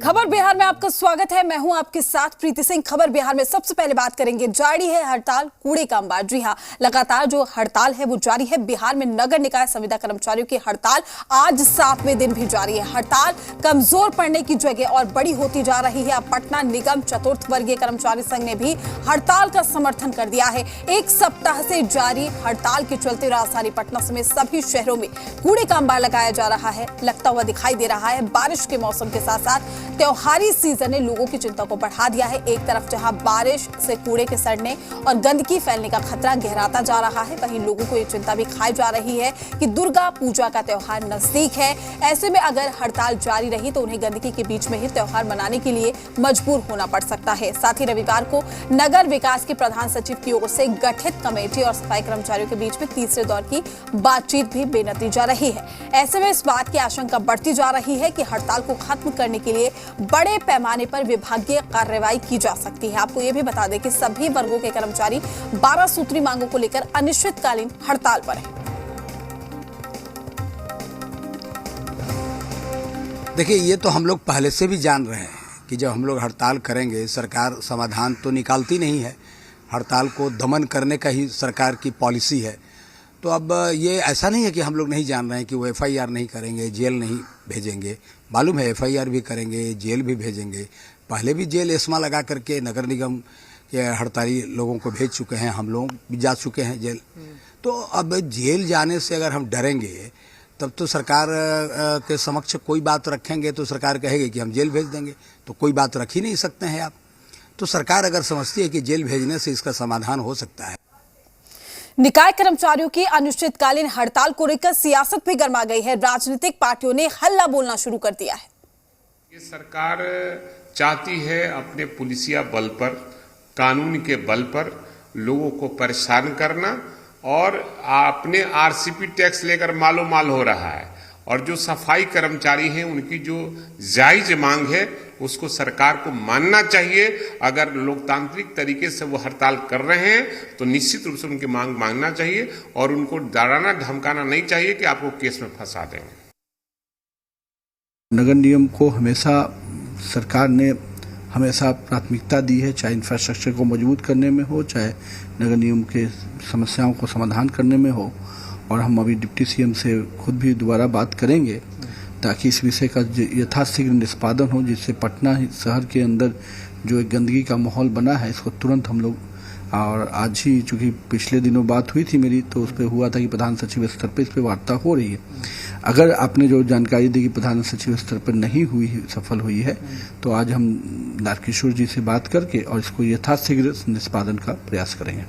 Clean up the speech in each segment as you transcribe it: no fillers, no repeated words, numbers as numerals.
खबर बिहार में आपका स्वागत है। मैं हूं आपके साथ प्रीति सिंह। खबर बिहार में सबसे पहले बात करेंगे, जारी है हड़ताल कूड़े का अंबार। जी हां, लगातार जो हड़ताल है वो जारी है। बिहार में नगर निकाय संविदा कर्मचारियों की हड़ताल आज 7वें दिन भी जारी है। हड़ताल कमजोर पड़ने की जगह और बड़ी होती जा रही है। अब पटना निगम चतुर्थ वर्गीय कर्मचारी संघ ने भी हड़ताल का समर्थन कर दिया है। एक सप्ताह से जारी हड़ताल के चलते राजधानी पटना समेत सभी शहरों में कूड़े का अंबार लगाया जा रहा है, लगता हुआ दिखाई दे रहा है। बारिश के मौसम के साथ साथ त्योहारी सीजन ने लोगों की चिंता को बढ़ा दिया है। एक तरफ जहां बारिश से कूड़े के सड़ने और गंदगी फैलने का खतरा गहराता जा रहा है, वहीं लोगों को ये चिंता भी खाई जा रही है कि दुर्गा पूजा का त्योहार नजदीक है। ऐसे में अगर हड़ताल जारी रही तो उन्हें गंदगी के बीच में ही त्योहार मनाने के लिए मजबूर होना पड़ सकता है। साथ ही रविवार को नगर विकास के प्रधान सचिव की ओर से गठित कमेटी और सफाई कर्मचारियों के बीच में तीसरे दौर की बातचीत भी बेनतीजा रही है। ऐसे में इस बात की आशंका बढ़ती जा रही है कि हड़ताल को खत्म करने के लिए बड़े पैमाने पर विभागीय कार्रवाई की जा सकती है। आपको यह भी बता दें कि सभी वर्गों के कर्मचारी 12 सूत्री मांगों को लेकर अनिश्चितकालीन हड़ताल पर हैं। देखिए, ये तो हम लोग पहले से भी जान रहे हैं कि जब हम लोग हड़ताल करेंगे सरकार समाधान तो निकालती नहीं है। हड़ताल को दमन करने का ही सरकार की पॉलिसी है। तो अब ये ऐसा नहीं है कि हम लोग नहीं जान रहे हैं कि वो FIR नहीं करेंगे, जेल नहीं भेजेंगे। मालूम है FIR भी करेंगे, जेल भी भेजेंगे। पहले भी जेल एस्मा लगा करके नगर निगम के हड़ताली लोगों को भेज चुके हैं, हम लोग भी जा चुके हैं जेल। तो अब जेल जाने से अगर हम डरेंगे तब तो सरकार के समक्ष कोई बात रखेंगे तो सरकार कहेगी कि हम जेल भेज देंगे, तो कोई बात रख ही नहीं सकते हैं आप। तो सरकार अगर समझती है कि जेल भेजने से इसका समाधान हो सकता है। निकाय कर्मचारियों की अनिश्चितकालीन हड़ताल को लेकर सियासत भी गर्मा गई है। राजनीतिक पार्टियों ने हल्ला बोलना शुरू कर दिया है। ये सरकार चाहती है अपने पुलिसिया बल पर, कानून के बल पर लोगों को परेशान करना, और अपने RCP टैक्स लेकर मालो माल हो रहा है। और जो सफाई कर्मचारी हैं उनकी जो जायज मांग है उसको सरकार को मानना चाहिए। अगर लोकतांत्रिक तरीके से वो हड़ताल कर रहे हैं तो निश्चित रूप से उनकी मांग मांगना चाहिए और उनको डराना धमकाना नहीं चाहिए कि आपको केस में फंसा देंगे। नगर निगम को हमेशा सरकार ने हमेशा प्राथमिकता दी है, चाहे इंफ्रास्ट्रक्चर को मजबूत करने में हो, चाहे नगर निगम के समस्याओं को समाधान करने में हो। और हम अभी डिप्टी CM से खुद भी दोबारा बात करेंगे ताकि इस विषय का यथाशीघ्र निष्पादन हो, जिससे पटना शहर के अंदर जो एक गंदगी का माहौल बना है इसको तुरंत हम लोग, और आज ही चूँकि पिछले दिनों बात हुई थी मेरी, तो उस पर हुआ था कि प्रधान सचिव स्तर पर इस पर वार्ता हो रही है। अगर आपने जो जानकारी दी कि प्रधान सचिव स्तर पर नहीं हुई, सफल हुई है, तो आज हम नारकिशोर जी से बात करके और इसको यथाशीघ्र निष्पादन का प्रयास करेंगे।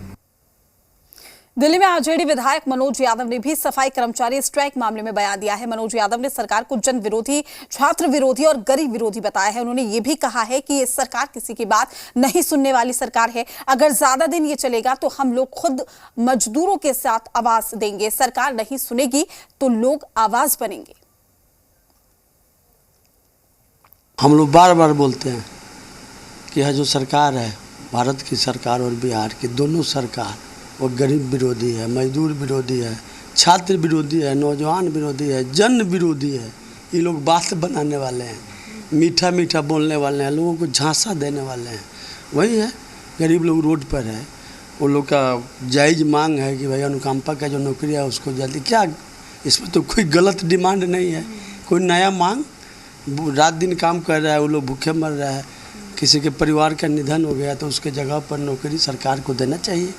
दिल्ली में आरजेडी विधायक मनोज यादव ने भी सफाई कर्मचारी स्ट्राइक मामले में बयान दिया है। मनोज यादव ने सरकार को जन विरोधी, छात्र विरोधी और गरीब विरोधी बताया है। उन्होंने ये भी कहा है कि ये सरकार किसी की बात नहीं सुनने वाली सरकार है। अगर ज्यादा दिन ये चलेगा तो हम लोग खुद मजदूरों के साथ आवाज देंगे। सरकार नहीं सुनेगी तो लोग आवाज बनेंगे। हम लोग बार बार बोलते हैं कि यह जो सरकार है, भारत की सरकार और बिहार की दोनों सरकार, वो गरीब विरोधी है, मजदूर विरोधी है, छात्र विरोधी है, नौजवान विरोधी है, जन विरोधी है। ये लोग बात बनाने वाले हैं, मीठा मीठा बोलने वाले हैं, लोगों को झांसा देने वाले हैं। वही है, गरीब लोग रोड पर है, वो लोग का जायज़ मांग है कि भाई अनुकंपा का जो नौकरी है उसको जल्दी, क्या इसमें तो कोई गलत डिमांड नहीं है, कोई नया मांग। रात दिन काम कर रहा है, वो लोग भूखे मर रहा है, किसी के परिवार का निधन हो गया तो उसके जगह पर नौकरी सरकार को देना चाहिए।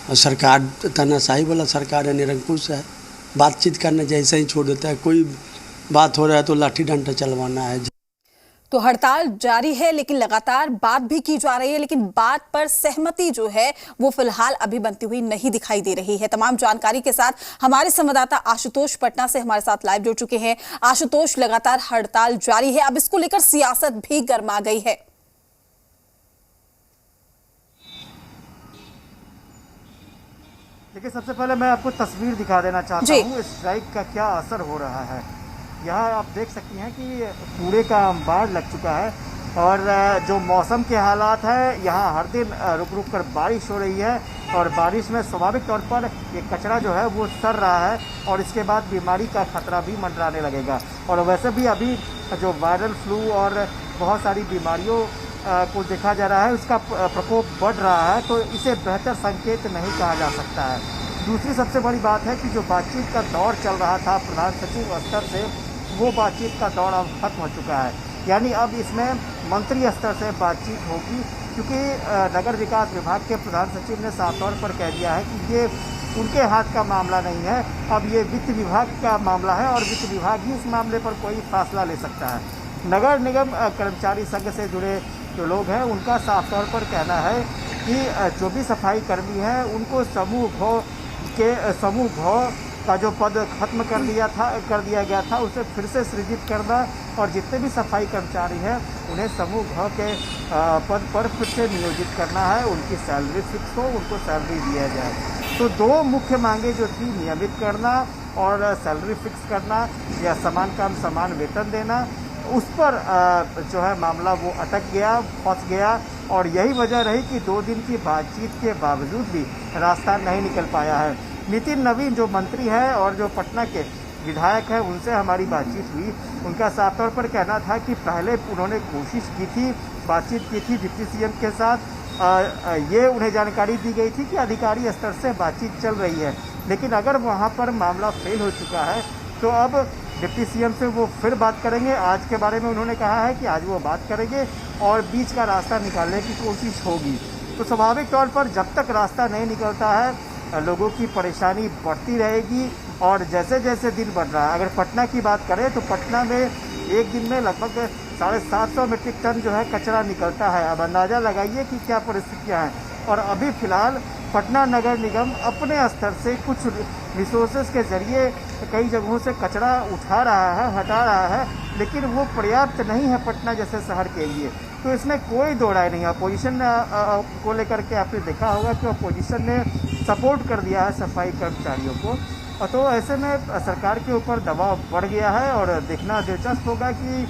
और सरकार तानाशाही वाला सरकार है, निरंकुश है, बातचीत करना चाहिए, ऐसे ही छोड़ देता है। कोई बात हो रहा है तो लाठी डंडा चलवाना है। तो हड़ताल जारी है, लेकिन लगातार बात भी की जा रही है, लेकिन बात पर सहमति जो है वो फिलहाल अभी बनती हुई नहीं दिखाई दे रही है। तमाम जानकारी के साथ हमारे संवाददाता आशुतोष पटना से हमारे साथ लाइव जुड़ चुके हैं। आशुतोष, लगातार हड़ताल जारी है, अब इसको लेकर सियासत भी गर्मा गई है। देखिए, सबसे पहले मैं आपको तस्वीर दिखा देना चाहता हूँ इस स्ट्राइक का क्या असर हो रहा है। यहाँ आप देख सकती हैं कि कूड़े का अंबार लग चुका है और जो मौसम के हालात है, यहाँ हर दिन रुक रुक कर बारिश हो रही है और बारिश में स्वाभाविक तौर पर ये कचरा जो है वो सड़ रहा है और इसके बाद बीमारी का खतरा भी मंडराने लगेगा। और वैसे भी अभी जो वायरल फ्लू और बहुत सारी बीमारियों को देखा जा रहा है, उसका प्रकोप बढ़ रहा है, तो इसे बेहतर संकेत नहीं कहा जा सकता है। दूसरी सबसे बड़ी बात है कि जो बातचीत का दौर चल रहा था प्रधान सचिव स्तर से, वो बातचीत का दौर अब खत्म हो चुका है। यानी अब इसमें मंत्री स्तर से बातचीत होगी, क्योंकि नगर विकास विभाग के प्रधान सचिव ने साफ तौर पर कह दिया है कि ये उनके हाथ का मामला नहीं है, अब ये वित्त विभाग का मामला है और वित्त विभाग ही इस मामले पर कोई फैसला ले सकता है। नगर निगम कर्मचारी संघ से जुड़े जो लोग हैं, उनका साफ तौर पर कहना है कि जो भी सफाई कर्मी हैं, उनको समूह घ का जो पद खत्म कर दिया गया था, उसे फिर से सृजित करना और जितने भी सफाई कर्मचारी हैं उन्हें समूह घ के पद पर फिर से नियोजित करना है। उनकी सैलरी फिक्स हो, उनको सैलरी दिया जाए। तो दो मुख्य मांगे जो थी, नियमित करना और सैलरी फिक्स करना या समान काम समान वेतन देना, उस पर जो है मामला वो अटक गया, फंस गया और यही वजह रही कि 2 दिन की बातचीत के बावजूद भी रास्ता नहीं निकल पाया है। नितिन नवीन जो मंत्री है और जो पटना के विधायक हैं, उनसे हमारी बातचीत हुई। उनका साफ तौर पर कहना था कि पहले उन्होंने कोशिश की थी, बातचीत की थी डिप्टी सीएम के साथ, ये उन्हें जानकारी दी गई थी कि अधिकारी स्तर से बातचीत चल रही है, लेकिन अगर वहाँ पर मामला फेल हो चुका है तो अब डिप्टी सीएम से वो फिर बात करेंगे। आज के बारे में उन्होंने कहा है कि आज वो बात करेंगे और बीच का रास्ता निकालने की कोशिश होगी। तो स्वाभाविक तौर पर जब तक रास्ता नहीं निकलता है, लोगों की परेशानी बढ़ती रहेगी और जैसे जैसे दिन बढ़ रहा है, अगर पटना की बात करें तो पटना में एक दिन में लगभग 750 मीट्रिक टन जो है कचरा निकलता है। अब अंदाज़ा लगाइए कि क्या परिस्थितियां हैं। और अभी फ़िलहाल पटना नगर निगम अपने स्तर से कुछ रिसोर्सेज के ज़रिए कई जगहों से कचरा उठा रहा है, हटा रहा है, लेकिन वो पर्याप्त नहीं है पटना जैसे शहर के लिए। तो इसमें कोई दो राय नहीं है। अपोजिशन को लेकर के आपने देखा होगा कि अपोजिशन ने सपोर्ट कर दिया है सफाई कर्मचारियों को, तो ऐसे में सरकार के ऊपर दबाव बढ़ गया है और देखना दिलचस्प होगा कि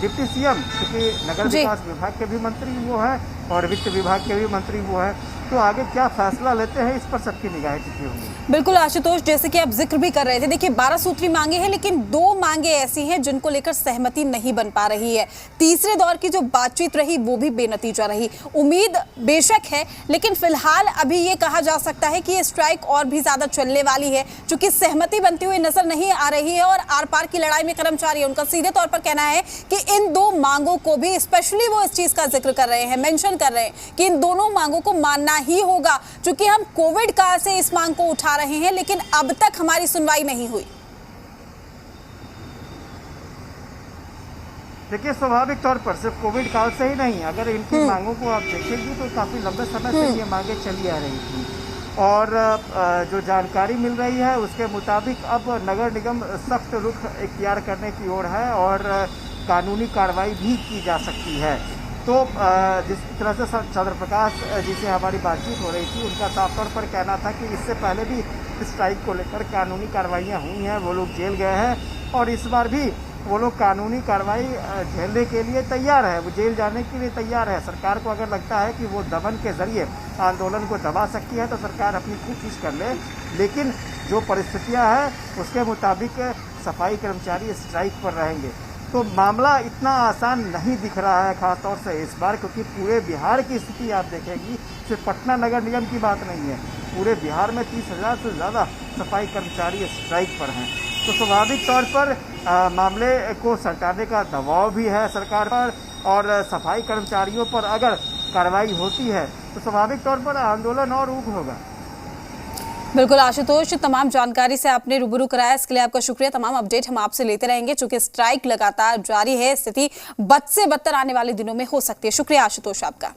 डिप्टी सीएम, क्योंकि नगर विकास विभाग के भी मंत्री वो हैं और वित्त विभाग के भी मंत्री वो हैं, तो आगे क्या फैसला लेते हैं इस पर सबकी निगाहें टिकी होंगी। बिल्कुल आशुतोष, जैसे कि आप जिक्र भी कर रहे थे, देखिए 12 सूत्री मांगे हैं, लेकिन 2 मांगे ऐसी हैं जिनको लेकर सहमति नहीं बन पा रही है। तीसरे दौर की जो बातचीत रही वो भी बेनतीजा रही। उम्मीद बेशक है, लेकिन फिलहाल अभी ये कहा जा सकता है कि ये स्ट्राइक और भी ज्यादा चलने वाली है, क्योंकि सहमति बनती हुई नजर नहीं आ रही है और आर पार की लड़ाई में कर्मचारी है, उनका सीधे तौर पर कहना है कि इन 2 मांगों को भी, स्पेशली वो इस चीज का जिक्र कर रहे हैं, मेंशन कर रहे हैं कि इन दोनों मांगों को मानना ही होगा, क्योंकि हम कोविड काल से इस मांग को उठा रहे हैं, लेकिन अब तक हमारी सुनवाई नहीं हुई। देखिए, स्वाभाविक तौर पर सिर्फ कोविड काल से ही नहीं, अगर इनकी मांगों को आप देखेंगे तो काफी लंबे समय से ये मांगे चली आ रही थी और जो जानकारी मिल रही है उसके मुताबिक अब नगर निगम सख्त रुख इख्तियार करने की ओर है और कानूनी कार्रवाई भी की जा सकती है। तो जिस तरह से चंद्र प्रकाश जी से हमारी बातचीत हो रही थी, उनका साफ तौर पर कहना था कि इससे पहले भी स्ट्राइक को लेकर कानूनी कार्रवाइयाँ हुई हैं, वो लोग जेल गए हैं और इस बार भी वो लोग कानूनी कार्रवाई झेलने के लिए तैयार है, वो जेल जाने के लिए तैयार है। सरकार को अगर लगता है कि वो दमन के जरिए आंदोलन को दबा सकती है तो सरकार अपनी कोशिश कर ले, लेकिन जो परिस्थितियां हैं उसके मुताबिक सफाई कर्मचारी स्ट्राइक पर रहेंगे। तो मामला इतना आसान नहीं दिख रहा है, खासतौर से इस बार, क्योंकि पूरे बिहार की स्थिति आप देखेंगी, सिर्फ पटना नगर निगम की बात नहीं है, पूरे बिहार में 30,000 से ज़्यादा सफाई कर्मचारी स्ट्राइक पर हैं। तो स्वाभाविक तौर पर मामले को सटाने का दबाव भी है सरकार पर और सफाई कर्मचारियों पर अगर कार्रवाई होती है तो स्वाभाविक तौर पर आंदोलन और उग्र होगा। बिल्कुल आशुतोष, तमाम जानकारी से आपने रूबरू कराया, इसके लिए आपका शुक्रिया। तमाम अपडेट हम आपसे लेते रहेंगे, चूंकि स्ट्राइक लगातार जारी है, स्थिति बद से बदतर आने वाले दिनों में हो सकती है। शुक्रिया आशुतोष आपका।